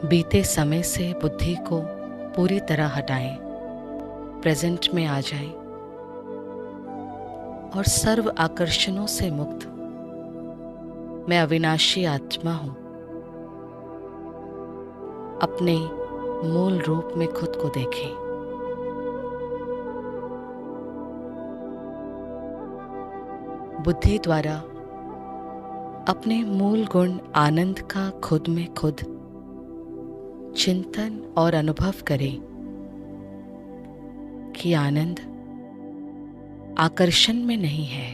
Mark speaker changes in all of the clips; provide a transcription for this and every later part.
Speaker 1: बीते समय से बुद्धि को पूरी तरह हटाएं, प्रेजेंट में आ जाएं और सर्व आकर्षणों से मुक्त मैं अविनाशी आत्मा हूं, अपने मूल रूप में खुद को देखें। बुद्धि द्वारा अपने मूल गुण आनंद का खुद में खुद चिंतन और अनुभव करें कि आनंद आकर्षण में नहीं है।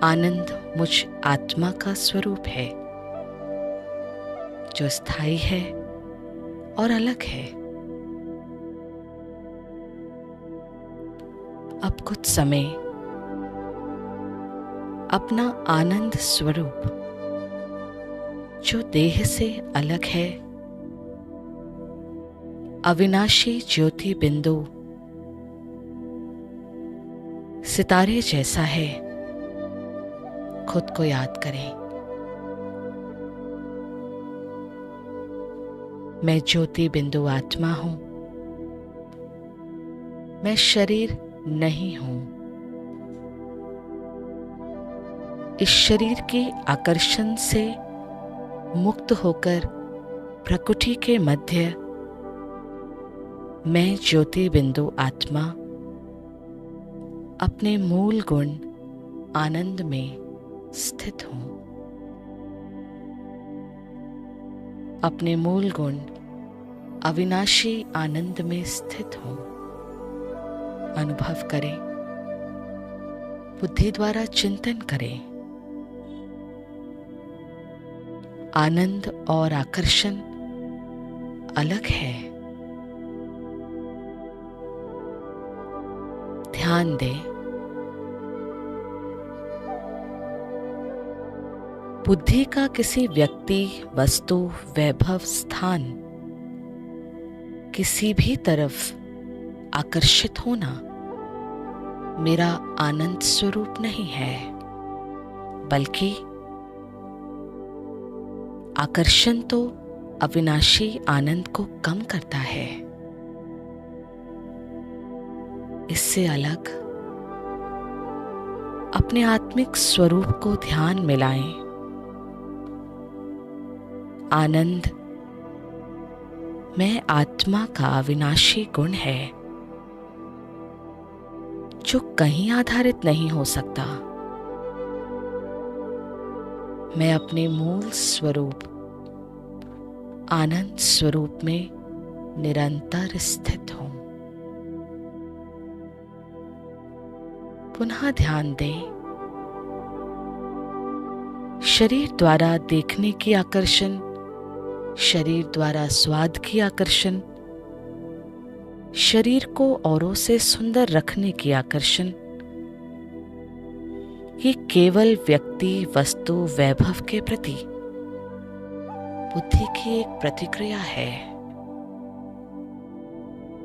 Speaker 1: आनंद मुझ आत्मा का स्वरूप है जो स्थायी है और अलग है। अब कुछ समय अपना आनंद स्वरूप जो देह से अलग है, अविनाशी ज्योति बिंदु सितारे जैसा है, खुद को याद करें। मैं ज्योति बिंदु आत्मा हूं, मैं शरीर नहीं हूं। इस शरीर के आकर्षण से मुक्त होकर प्रकृति के मध्य मैं ज्योति बिंदु आत्मा अपने मूल गुण आनंद में स्थित हूं। अपने मूल गुण अविनाशी आनंद में स्थित हूं। अनुभव करें, बुद्धि द्वारा चिंतन करें। आनंद और आकर्षण अलग है। ध्यान दें, बुद्धि का किसी व्यक्ति, वस्तु, वैभव, स्थान किसी भी तरफ आकर्षित होना मेरा आनंद स्वरूप नहीं है, बल्कि आकर्षण तो अविनाशी आनंद को कम करता है। इससे अलग अपने आत्मिक स्वरूप को ध्यान में लाएं। आनंद मैं आत्मा का अविनाशी गुण है जो कहीं आधारित नहीं हो सकता। मैं अपने मूल स्वरूप आनंद स्वरूप में निरंतर स्थित हूं। पुनः ध्यान दें, शरीर द्वारा देखने की आकर्षण, शरीर द्वारा स्वाद की आकर्षण, शरीर को औरों से सुंदर रखने की आकर्षण, ये केवल व्यक्ति, वस्तु, वैभव के प्रति बुद्धि की एक प्रतिक्रिया है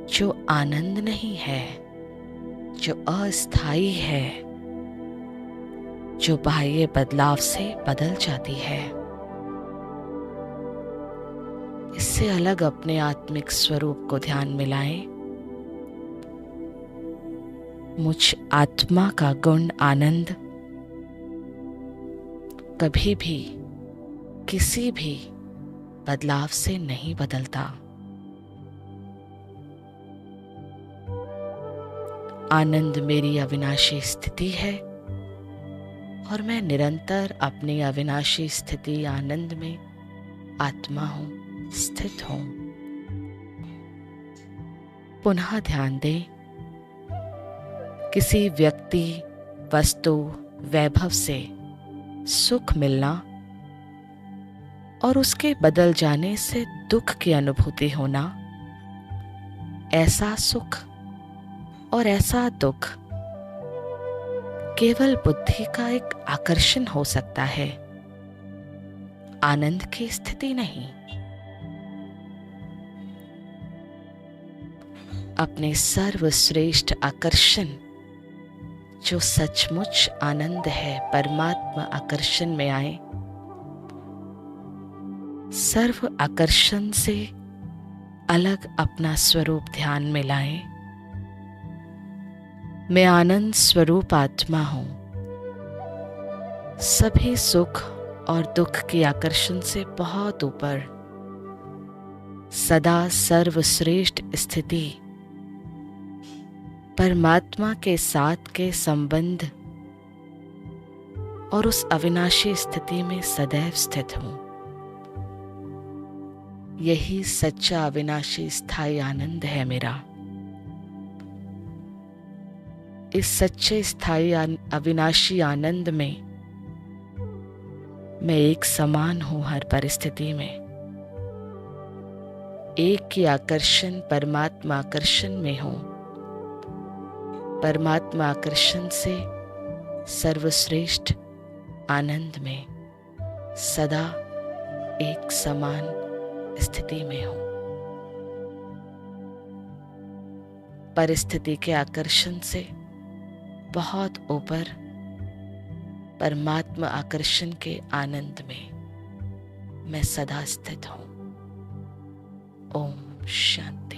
Speaker 1: जो आनंद नहीं है, जो अस्थायी है, जो बाह्य बदलाव से बदल जाती है। इससे अलग अपने आत्मिक स्वरूप को ध्यान में लाएं। मुझ आत्मा का गुण आनंद कभी भी किसी भी बदलाव से नहीं बदलता। आनंद मेरी अविनाशी स्थिति है और मैं निरंतर अपनी अविनाशी स्थिति आनंद में आत्मा हूं, स्थित हूं। पुनः ध्यान दें, किसी व्यक्ति, वस्तु, वैभव से सुख मिलना और उसके बदल जाने से दुख की अनुभूति होना, ऐसा सुख और ऐसा दुख केवल बुद्धि का एक आकर्षण हो सकता है, आनंद की स्थिति नहीं। अपने सर्वश्रेष्ठ आकर्षण जो सचमुच आनंद है, परमात्मा आकर्षण में आए सर्व आकर्षण से अलग अपना स्वरूप ध्यान में लाएं। मैं आनंद स्वरूप आत्मा हूं। सभी सुख और दुख के आकर्षण से बहुत ऊपर सदा सर्वश्रेष्ठ स्थिति परमात्मा के साथ के संबंध और उस अविनाशी स्थिति में सदैव स्थित हूं। यही सच्चा अविनाशी स्थायी आनंद है मेरा। इस सच्चे स्थायी अविनाशी आनंद में मैं एक समान हूं। हर परिस्थिति में एक ही आकर्षण परमात्मा आकर्षण में हूं। परमात्मा आकर्षण से सर्वश्रेष्ठ आनंद में सदा एक समान स्थिति में हूं। परिस्थिति के आकर्षण से बहुत ऊपर परमात्मा आकर्षण के आनंद में मैं सदा स्थित हूं। ओम शांति।